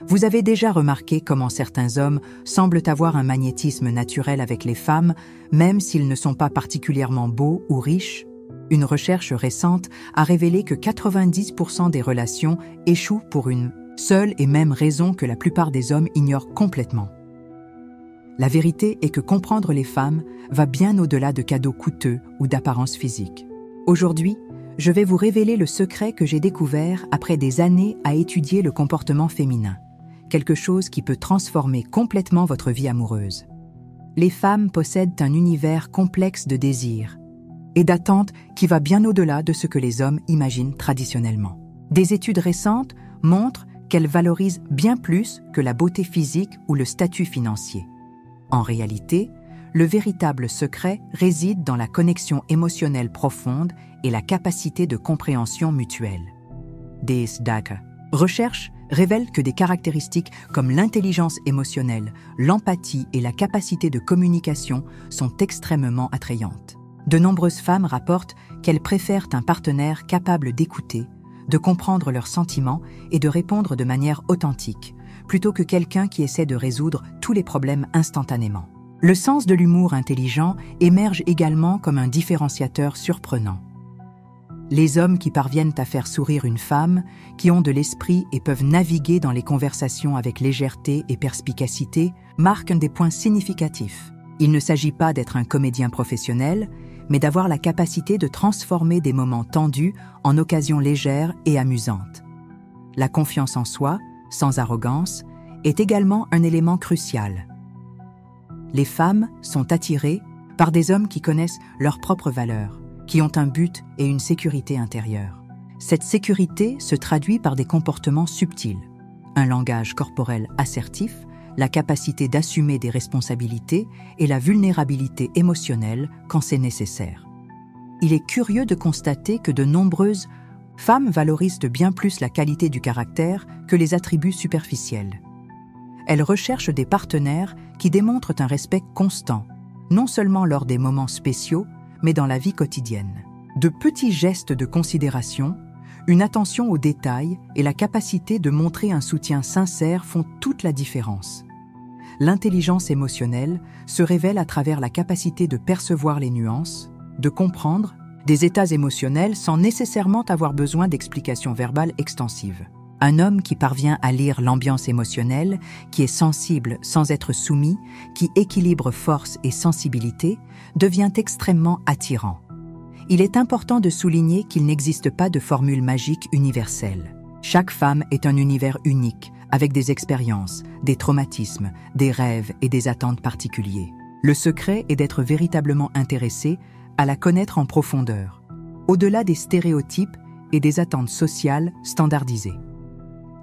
Vous avez déjà remarqué comment certains hommes semblent avoir un magnétisme naturel avec les femmes, même s'ils ne sont pas particulièrement beaux ou riches? Une recherche récente a révélé que 90% des relations échouent pour une seule et même raison que la plupart des hommes ignorent complètement. La vérité est que comprendre les femmes va bien au-delà de cadeaux coûteux ou d'apparence physique. Aujourd'hui, je vais vous révéler le secret que j'ai découvert après des années à étudier le comportement féminin, quelque chose qui peut transformer complètement votre vie amoureuse. Les femmes possèdent un univers complexe de désirs et d'attentes qui va bien au-delà de ce que les hommes imaginent traditionnellement. Des études récentes montrent qu'elles valorisent bien plus que la beauté physique ou le statut financier. En réalité, le véritable secret réside dans la connexion émotionnelle profonde et la capacité de compréhension mutuelle. Des recherches révèlent que des caractéristiques comme l'intelligence émotionnelle, l'empathie et la capacité de communication sont extrêmement attrayantes. De nombreuses femmes rapportent qu'elles préfèrent un partenaire capable d'écouter, de comprendre leurs sentiments et de répondre de manière authentique, plutôt que quelqu'un qui essaie de résoudre tous les problèmes instantanément. Le sens de l'humour intelligent émerge également comme un différenciateur surprenant. Les hommes qui parviennent à faire sourire une femme, qui ont de l'esprit et peuvent naviguer dans les conversations avec légèreté et perspicacité, marquent des points significatifs. Il ne s'agit pas d'être un comédien professionnel, mais d'avoir la capacité de transformer des moments tendus en occasions légères et amusantes. La confiance en soi, sans arrogance, est également un élément crucial. Les femmes sont attirées par des hommes qui connaissent leurs propres valeurs, qui ont un but et une sécurité intérieure. Cette sécurité se traduit par des comportements subtils, un langage corporel assertif, la capacité d'assumer des responsabilités et la vulnérabilité émotionnelle quand c'est nécessaire. Il est curieux de constater que de nombreuses femmes valorisent bien plus la qualité du caractère que les attributs superficiels. Elles recherchent des partenaires qui démontrent un respect constant, non seulement lors des moments spéciaux, mais dans la vie quotidienne. De petits gestes de considération, une attention aux détails et la capacité de montrer un soutien sincère font toute la différence. L'intelligence émotionnelle se révèle à travers la capacité de percevoir les nuances, de comprendre des états émotionnels sans nécessairement avoir besoin d'explications verbales extensives. Un homme qui parvient à lire l'ambiance émotionnelle, qui est sensible sans être soumis, qui équilibre force et sensibilité, devient extrêmement attirant. Il est important de souligner qu'il n'existe pas de formule magique universelle. Chaque femme est un univers unique, avec des expériences, des traumatismes, des rêves et des attentes particuliers. Le secret est d'être véritablement intéressé à la connaître en profondeur, au-delà des stéréotypes et des attentes sociales standardisées.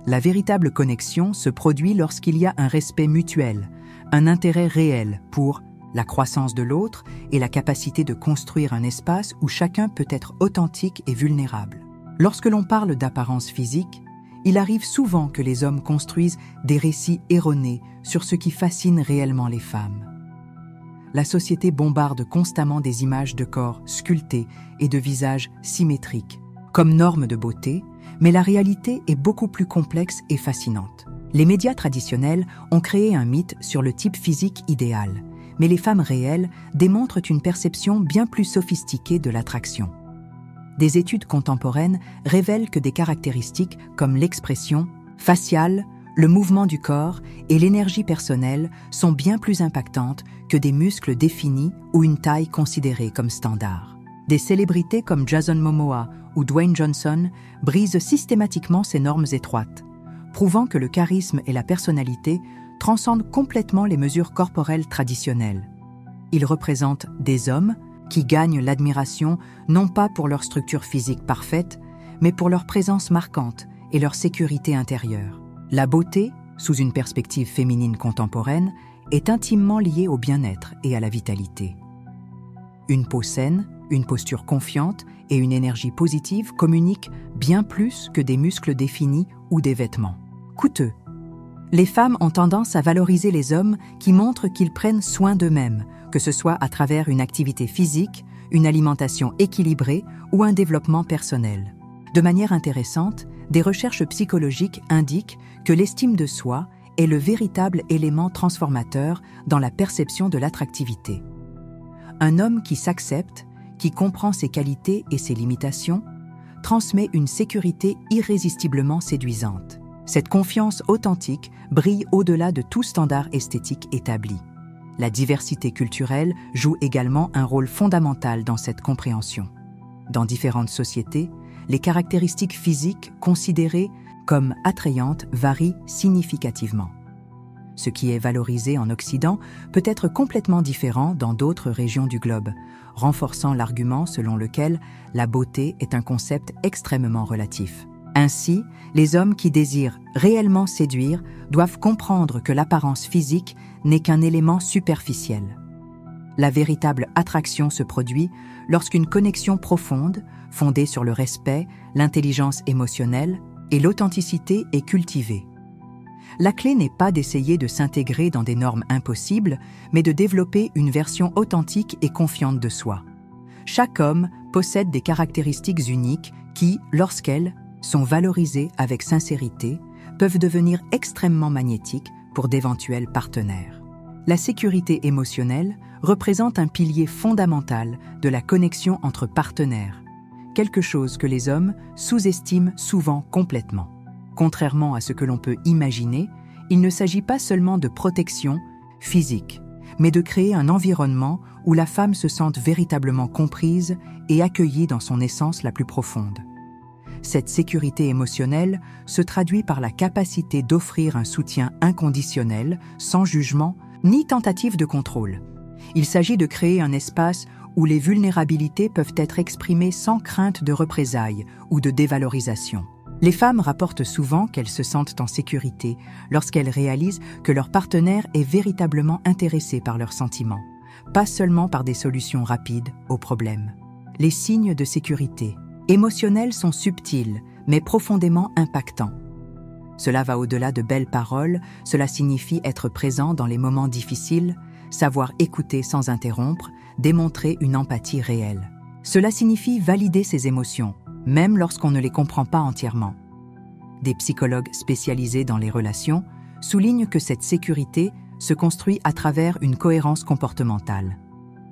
La véritable connexion se produit lorsqu'il y a un respect mutuel, un intérêt réel pour la croissance de l'autre et la capacité de construire un espace où chacun peut être authentique et vulnérable. Lorsque l'on parle d'apparence physique, il arrive souvent que les hommes construisent des récits erronés sur ce qui fascine réellement les femmes. La société bombarde constamment des images de corps sculptés et de visages symétriques, comme norme de beauté, mais la réalité est beaucoup plus complexe et fascinante. Les médias traditionnels ont créé un mythe sur le type physique idéal, mais les femmes réelles démontrent une perception bien plus sophistiquée de l'attraction. Des études contemporaines révèlent que des caractéristiques comme l'expression faciale, le mouvement du corps et l'énergie personnelle sont bien plus impactantes que des muscles définis ou une taille considérée comme standard. Des célébrités comme Jason Momoa ou Dwayne Johnson brisent systématiquement ces normes étroites, prouvant que le charisme et la personnalité transcendent complètement les mesures corporelles traditionnelles. Ils représentent des hommes qui gagnent l'admiration non pas pour leur structure physique parfaite, mais pour leur présence marquante et leur sécurité intérieure. La beauté, sous une perspective féminine contemporaine, est intimement liée au bien-être et à la vitalité. Une peau saine, une posture confiante et une énergie positive communiquent bien plus que des muscles définis ou des vêtements coûteux. Les femmes ont tendance à valoriser les hommes qui montrent qu'ils prennent soin d'eux-mêmes, que ce soit à travers une activité physique, une alimentation équilibrée ou un développement personnel. De manière intéressante, des recherches psychologiques indiquent que l'estime de soi est le véritable élément transformateur dans la perception de l'attractivité. Un homme qui s'accepte, qui comprend ses qualités et ses limitations, transmet une sécurité irrésistiblement séduisante. Cette confiance authentique brille au-delà de tout standard esthétique établi. La diversité culturelle joue également un rôle fondamental dans cette compréhension. Dans différentes sociétés, les caractéristiques physiques considérées comme attrayantes varient significativement. Ce qui est valorisé en Occident peut être complètement différent dans d'autres régions du globe, renforçant l'argument selon lequel la beauté est un concept extrêmement relatif. Ainsi, les hommes qui désirent réellement séduire doivent comprendre que l'apparence physique n'est qu'un élément superficiel. La véritable attraction se produit lorsqu'une connexion profonde, fondée sur le respect, l'intelligence émotionnelle et l'authenticité est cultivée. La clé n'est pas d'essayer de s'intégrer dans des normes impossibles, mais de développer une version authentique et confiante de soi. Chaque homme possède des caractéristiques uniques qui, lorsqu'elles sont valorisées avec sincérité, peuvent devenir extrêmement magnétiques pour d'éventuels partenaires. La sécurité émotionnelle représente un pilier fondamental de la connexion entre partenaires, quelque chose que les hommes sous-estiment souvent complètement. Contrairement à ce que l'on peut imaginer, il ne s'agit pas seulement de protection physique, mais de créer un environnement où la femme se sente véritablement comprise et accueillie dans son essence la plus profonde. Cette sécurité émotionnelle se traduit par la capacité d'offrir un soutien inconditionnel, sans jugement ni tentative de contrôle. Il s'agit de créer un espace où les vulnérabilités peuvent être exprimées sans crainte de représailles ou de dévalorisation. Les femmes rapportent souvent qu'elles se sentent en sécurité lorsqu'elles réalisent que leur partenaire est véritablement intéressé par leurs sentiments, pas seulement par des solutions rapides aux problèmes. Les signes de sécurité émotionnelle sont subtils, mais profondément impactants. Cela va au-delà de belles paroles, cela signifie être présent dans les moments difficiles, savoir écouter sans interrompre, démontrer une empathie réelle. Cela signifie valider ses émotions, même lorsqu'on ne les comprend pas entièrement. Des psychologues spécialisés dans les relations soulignent que cette sécurité se construit à travers une cohérence comportementale.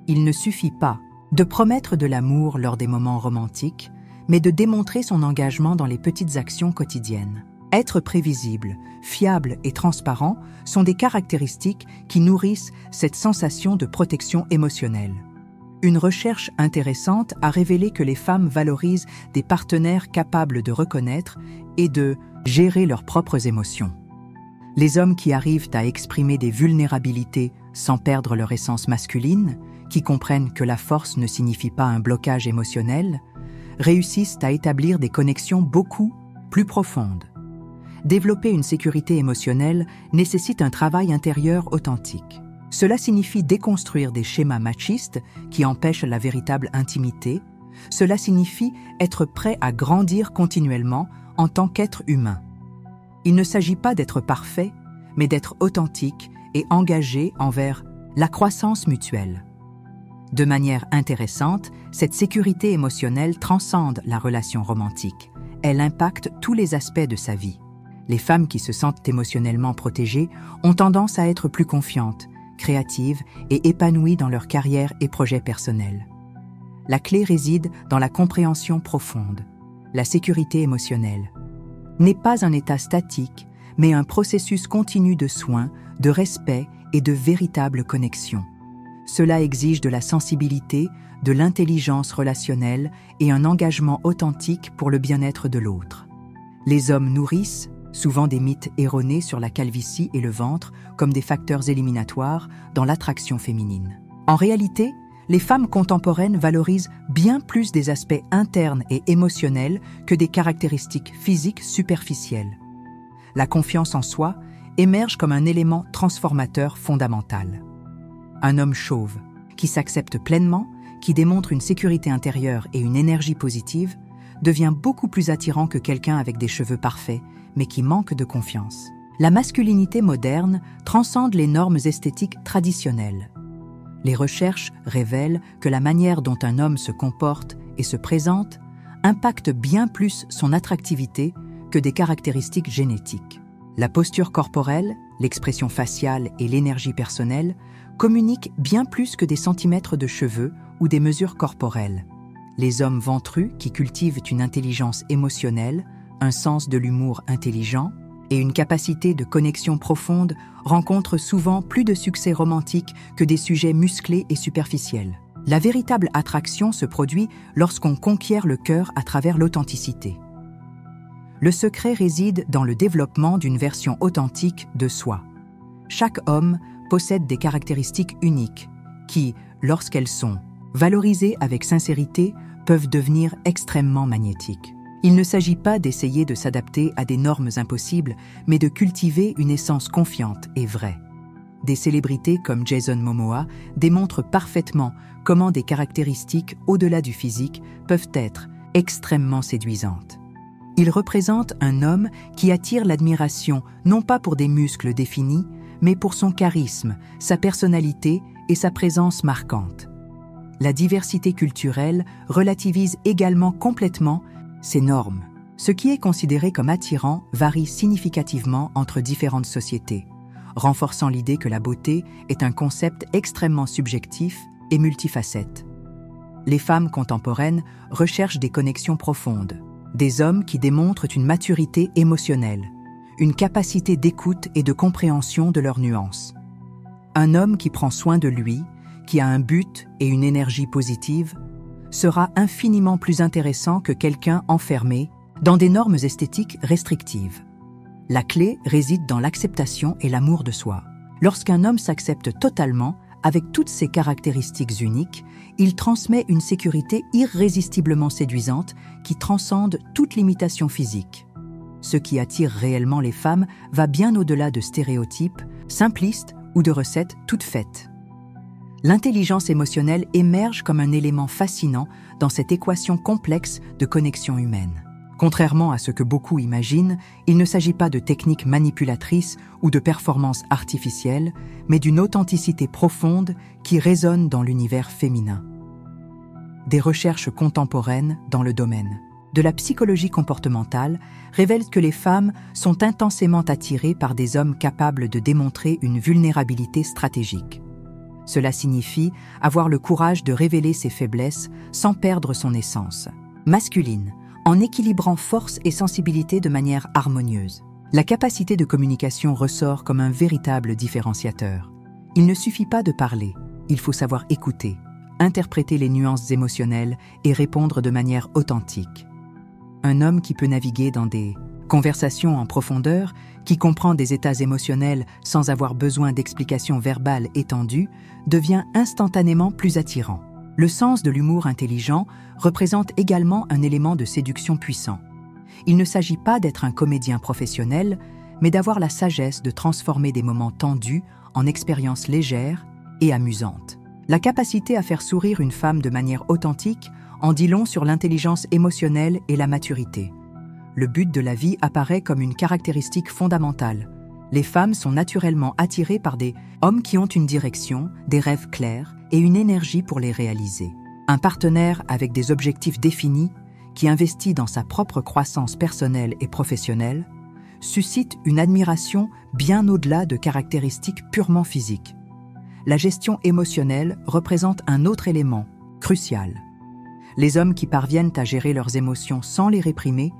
Il ne suffit pas de promettre de l'amour lors des moments romantiques, mais de démontrer son engagement dans les petites actions quotidiennes. Être prévisible, fiable et transparent sont des caractéristiques qui nourrissent cette sensation de protection émotionnelle. Une recherche intéressante a révélé que les femmes valorisent des partenaires capables de reconnaître et de gérer leurs propres émotions. Les hommes qui arrivent à exprimer des vulnérabilités sans perdre leur essence masculine, qui comprennent que la force ne signifie pas un blocage émotionnel, réussissent à établir des connexions beaucoup plus profondes. Développer une sécurité émotionnelle nécessite un travail intérieur authentique. Cela signifie déconstruire des schémas machistes qui empêchent la véritable intimité. Cela signifie être prêt à grandir continuellement en tant qu'être humain. Il ne s'agit pas d'être parfait, mais d'être authentique et engagé envers la croissance mutuelle. De manière intéressante, cette sécurité émotionnelle transcende la relation romantique. Elle impacte tous les aspects de sa vie. Les femmes qui se sentent émotionnellement protégées ont tendance à être plus confiantes, créatives et épanouies dans leur carrière et projets personnels. La clé réside dans la compréhension profonde. La sécurité émotionnelle n'est pas un état statique, mais un processus continu de soins, de respect et de véritable connexion. Cela exige de la sensibilité, de l'intelligence relationnelle et un engagement authentique pour le bien-être de l'autre. Les hommes nourrissent souvent des mythes erronés sur la calvitie et le ventre comme des facteurs éliminatoires dans l'attraction féminine. En réalité, les femmes contemporaines valorisent bien plus des aspects internes et émotionnels que des caractéristiques physiques superficielles. La confiance en soi émerge comme un élément transformateur fondamental. Un homme chauve, qui s'accepte pleinement, qui démontre une sécurité intérieure et une énergie positive, devient beaucoup plus attirant que quelqu'un avec des cheveux parfaits, mais qui manque de confiance. La masculinité moderne transcende les normes esthétiques traditionnelles. Les recherches révèlent que la manière dont un homme se comporte et se présente impacte bien plus son attractivité que des caractéristiques génétiques. La posture corporelle, l'expression faciale et l'énergie personnelle communiquent bien plus que des centimètres de cheveux ou des mesures corporelles. Les hommes ventrus, qui cultivent une intelligence émotionnelle, un sens de l'humour intelligent et une capacité de connexion profonde, rencontrent souvent plus de succès romantique que des sujets musclés et superficiels. La véritable attraction se produit lorsqu'on conquiert le cœur à travers l'authenticité. Le secret réside dans le développement d'une version authentique de soi. Chaque homme possède des caractéristiques uniques qui, lorsqu'elles sont valorisées avec sincérité, peuvent devenir extrêmement magnétiques. Il ne s'agit pas d'essayer de s'adapter à des normes impossibles, mais de cultiver une essence confiante et vraie. Des célébrités comme Jason Momoa démontrent parfaitement comment des caractéristiques au-delà du physique peuvent être extrêmement séduisantes. Il représente un homme qui attire l'admiration non pas pour des muscles définis, mais pour son charisme, sa personnalité et sa présence marquante. La diversité culturelle relativise également complètement ces normes. Ce qui est considéré comme attirant varie significativement entre différentes sociétés, renforçant l'idée que la beauté est un concept extrêmement subjectif et multifacette. Les femmes contemporaines recherchent des connexions profondes, des hommes qui démontrent une maturité émotionnelle, une capacité d'écoute et de compréhension de leurs nuances. Un homme qui prend soin de lui, qui a un but et une énergie positive, sera infiniment plus intéressant que quelqu'un enfermé dans des normes esthétiques restrictives. La clé réside dans l'acceptation et l'amour de soi. Lorsqu'un homme s'accepte totalement, avec toutes ses caractéristiques uniques, il transmet une sécurité irrésistiblement séduisante qui transcende toute limitation physique. Ce qui attire réellement les femmes va bien au-delà de stéréotypes, simplistes ou de recettes toutes faites. L'intelligence émotionnelle émerge comme un élément fascinant dans cette équation complexe de connexion humaine. Contrairement à ce que beaucoup imaginent, il ne s'agit pas de techniques manipulatrices ou de performances artificielles, mais d'une authenticité profonde qui résonne dans l'univers féminin. Des recherches contemporaines dans le domaine de la psychologie comportementale révèlent que les femmes sont intensément attirées par des hommes capables de démontrer une vulnérabilité stratégique. Cela signifie avoir le courage de révéler ses faiblesses sans perdre son essence masculine, en équilibrant force et sensibilité de manière harmonieuse. La capacité de communication ressort comme un véritable différenciateur. Il ne suffit pas de parler, il faut savoir écouter, interpréter les nuances émotionnelles et répondre de manière authentique. Un homme qui peut naviguer dans des conversations en profondeur, qui comprend des états émotionnels sans avoir besoin d'explications verbales étendues, devient instantanément plus attirant. Le sens de l'humour intelligent représente également un élément de séduction puissant. Il ne s'agit pas d'être un comédien professionnel, mais d'avoir la sagesse de transformer des moments tendus en expériences légères et amusantes. La capacité à faire sourire une femme de manière authentique en dit long sur l'intelligence émotionnelle et la maturité. Le but de la vie apparaît comme une caractéristique fondamentale. Les femmes sont naturellement attirées par des hommes qui ont une direction, des rêves clairs et une énergie pour les réaliser. Un partenaire avec des objectifs définis, qui investit dans sa propre croissance personnelle et professionnelle, suscite une admiration bien au-delà de caractéristiques purement physiques. La gestion émotionnelle représente un autre élément, crucial. Les hommes qui parviennent à gérer leurs émotions sans les réprimer,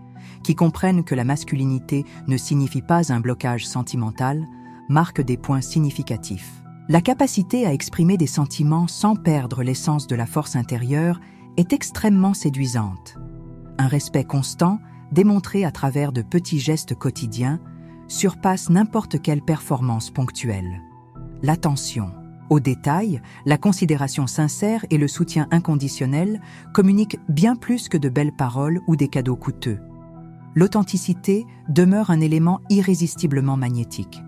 qui comprennent que la masculinité ne signifie pas un blocage sentimental, marquent des points significatifs. La capacité à exprimer des sentiments sans perdre l'essence de la force intérieure est extrêmement séduisante. Un respect constant, démontré à travers de petits gestes quotidiens, surpasse n'importe quelle performance ponctuelle. L'attention aux détails, la considération sincère et le soutien inconditionnel communiquent bien plus que de belles paroles ou des cadeaux coûteux. L'authenticité demeure un élément irrésistiblement magnétique.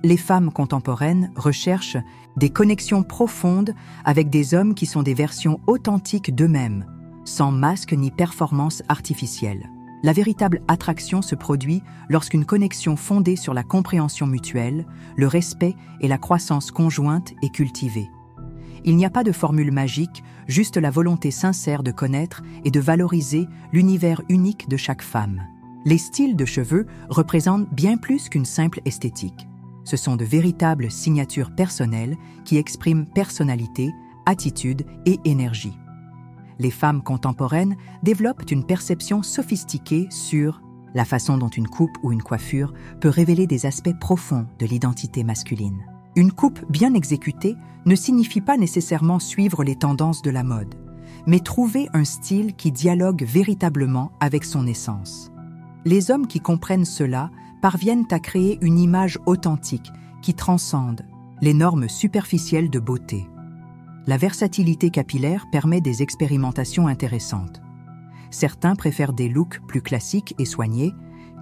Les femmes contemporaines recherchent des connexions profondes avec des hommes qui sont des versions authentiques d'eux-mêmes, sans masque ni performance artificielle. La véritable attraction se produit lorsqu'une connexion fondée sur la compréhension mutuelle, le respect et la croissance conjointe est cultivée. Il n'y a pas de formule magique, juste la volonté sincère de connaître et de valoriser l'univers unique de chaque femme. Les styles de cheveux représentent bien plus qu'une simple esthétique. Ce sont de véritables signatures personnelles qui expriment personnalité, attitude et énergie. Les femmes contemporaines développent une perception sophistiquée sur la façon dont une coupe ou une coiffure peut révéler des aspects profonds de l'identité masculine. Une coupe bien exécutée ne signifie pas nécessairement suivre les tendances de la mode, mais trouver un style qui dialogue véritablement avec son essence. Les hommes qui comprennent cela parviennent à créer une image authentique qui transcende les normes superficielles de beauté. La versatilité capillaire permet des expérimentations intéressantes. Certains préfèrent des looks plus classiques et soignés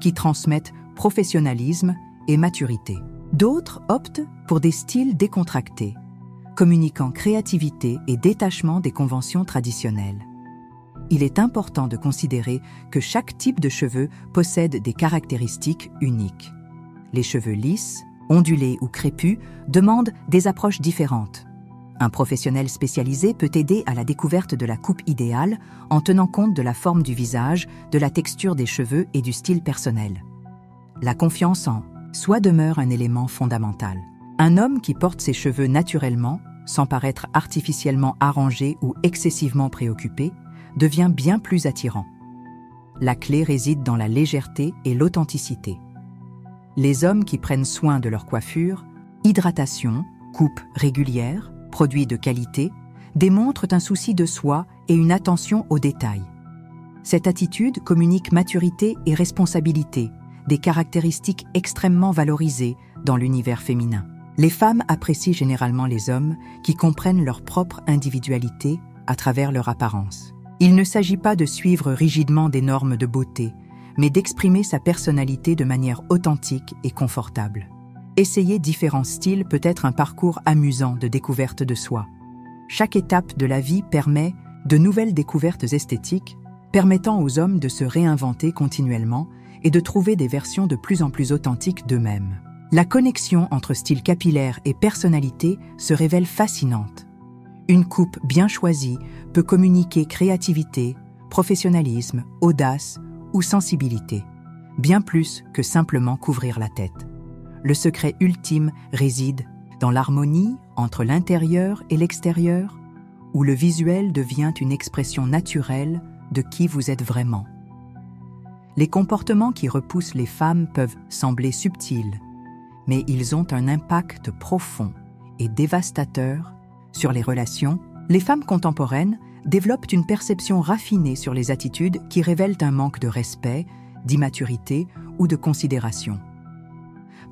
qui transmettent professionnalisme et maturité. D'autres optent pour des styles décontractés, communiquant créativité et détachement des conventions traditionnelles. Il est important de considérer que chaque type de cheveux possède des caractéristiques uniques. Les cheveux lisses, ondulés ou crépus demandent des approches différentes. Un professionnel spécialisé peut aider à la découverte de la coupe idéale en tenant compte de la forme du visage, de la texture des cheveux et du style personnel. La confiance en soi demeure un élément fondamental. Un homme qui porte ses cheveux naturellement, sans paraître artificiellement arrangé ou excessivement préoccupé, devient bien plus attirant. La clé réside dans la légèreté et l'authenticité. Les hommes qui prennent soin de leur coiffure, hydratation, coupe régulière, produits de qualité, démontrent un souci de soi et une attention aux détails. Cette attitude communique maturité et responsabilité, des caractéristiques extrêmement valorisées dans l'univers féminin. Les femmes apprécient généralement les hommes qui comprennent leur propre individualité à travers leur apparence. Il ne s'agit pas de suivre rigidement des normes de beauté, mais d'exprimer sa personnalité de manière authentique et confortable. Essayer différents styles peut être un parcours amusant de découverte de soi. Chaque étape de la vie permet de nouvelles découvertes esthétiques, permettant aux hommes de se réinventer continuellement et de trouver des versions de plus en plus authentiques d'eux-mêmes. La connexion entre style capillaire et personnalité se révèle fascinante. Une coupe bien choisie peut communiquer créativité, professionnalisme, audace ou sensibilité, bien plus que simplement couvrir la tête. Le secret ultime réside dans l'harmonie entre l'intérieur et l'extérieur, où le visuel devient une expression naturelle de qui vous êtes vraiment. Les comportements qui repoussent les femmes peuvent sembler subtils, mais ils ont un impact profond et dévastateur sur les relations. Les femmes contemporaines développent une perception raffinée sur les attitudes qui révèlent un manque de respect, d'immaturité ou de considération.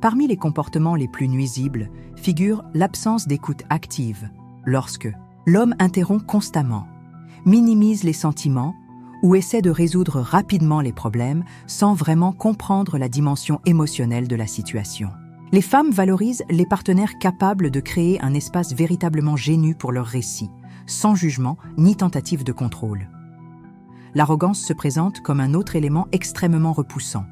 Parmi les comportements les plus nuisibles figure l'absence d'écoute active, lorsque l'homme interrompt constamment, minimise les sentiments ou essaie de résoudre rapidement les problèmes sans vraiment comprendre la dimension émotionnelle de la situation. Les femmes valorisent les partenaires capables de créer un espace véritablement génu pour leur récit, sans jugement ni tentative de contrôle. L'arrogance se présente comme un autre élément extrêmement repoussant.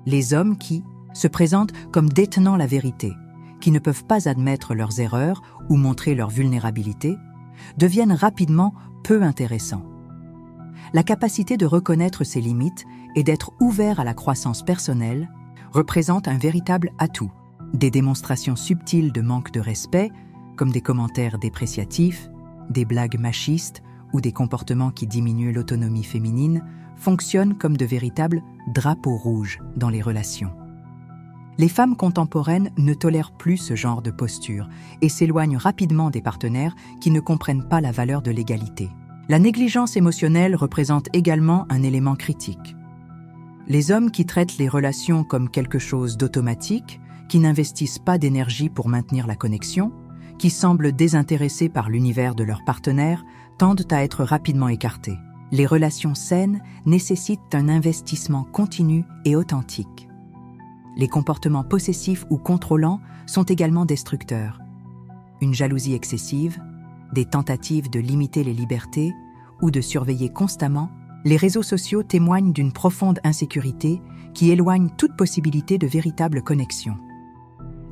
Les hommes qui se présentent comme détenant la vérité, qui ne peuvent pas admettre leurs erreurs ou montrer leur vulnérabilité, deviennent rapidement peu intéressants. La capacité de reconnaître ses limites et d'être ouvert à la croissance personnelle représente un véritable atout. Des démonstrations subtiles de manque de respect, comme des commentaires dépréciatifs, des blagues machistes ou des comportements qui diminuent l'autonomie féminine, fonctionnent comme de véritables drapeaux rouges dans les relations. Les femmes contemporaines ne tolèrent plus ce genre de posture et s'éloignent rapidement des partenaires qui ne comprennent pas la valeur de l'égalité. La négligence émotionnelle représente également un élément critique. Les hommes qui traitent les relations comme quelque chose d'automatique, qui n'investissent pas d'énergie pour maintenir la connexion, qui semblent désintéressés par l'univers de leur partenaire, tendent à être rapidement écartés. Les relations saines nécessitent un investissement continu et authentique. Les comportements possessifs ou contrôlants sont également destructeurs. Une jalousie excessive, des tentatives de limiter les libertés ou de surveiller constamment, les réseaux sociaux témoignent d'une profonde insécurité qui éloigne toute possibilité de véritable connexion.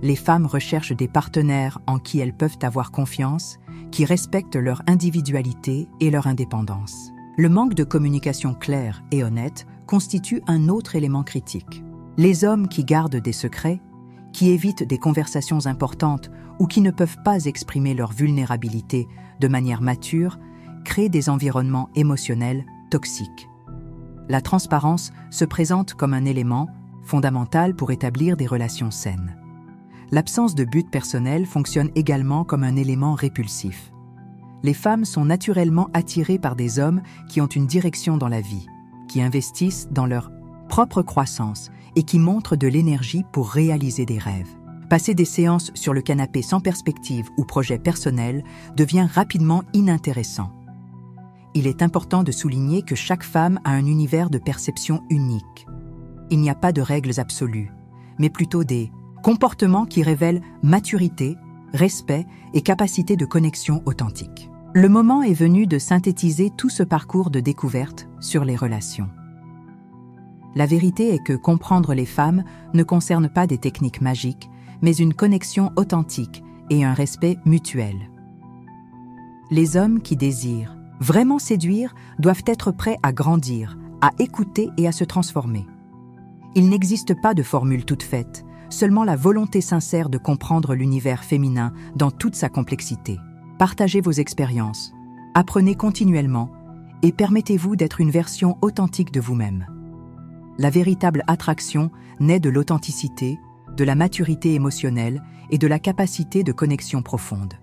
Les femmes recherchent des partenaires en qui elles peuvent avoir confiance, qui respectent leur individualité et leur indépendance. Le manque de communication claire et honnête constitue un autre élément critique. Les hommes qui gardent des secrets, qui évitent des conversations importantes ou qui ne peuvent pas exprimer leur vulnérabilité de manière mature, créent des environnements émotionnels toxiques. La transparence se présente comme un élément fondamental pour établir des relations saines. L'absence de but personnel fonctionne également comme un élément répulsif. Les femmes sont naturellement attirées par des hommes qui ont une direction dans la vie, qui investissent dans leur propre croissance et qui montrent de l'énergie pour réaliser des rêves. Passer des séances sur le canapé sans perspective ou projet personnel devient rapidement inintéressant. Il est important de souligner que chaque femme a un univers de perception unique. Il n'y a pas de règles absolues, mais plutôt des comportements qui révèlent maturité, respect et capacité de connexion authentique. Le moment est venu de synthétiser tout ce parcours de découverte sur les relations. La vérité est que comprendre les femmes ne concerne pas des techniques magiques, mais une connexion authentique et un respect mutuel. Les hommes qui désirent vraiment séduire doivent être prêts à grandir, à écouter et à se transformer. Il n'existe pas de formule toute faite, seulement la volonté sincère de comprendre l'univers féminin dans toute sa complexité. Partagez vos expériences, apprenez continuellement et permettez-vous d'être une version authentique de vous-même. La véritable attraction naît de l'authenticité, de la maturité émotionnelle et de la capacité de connexion profonde.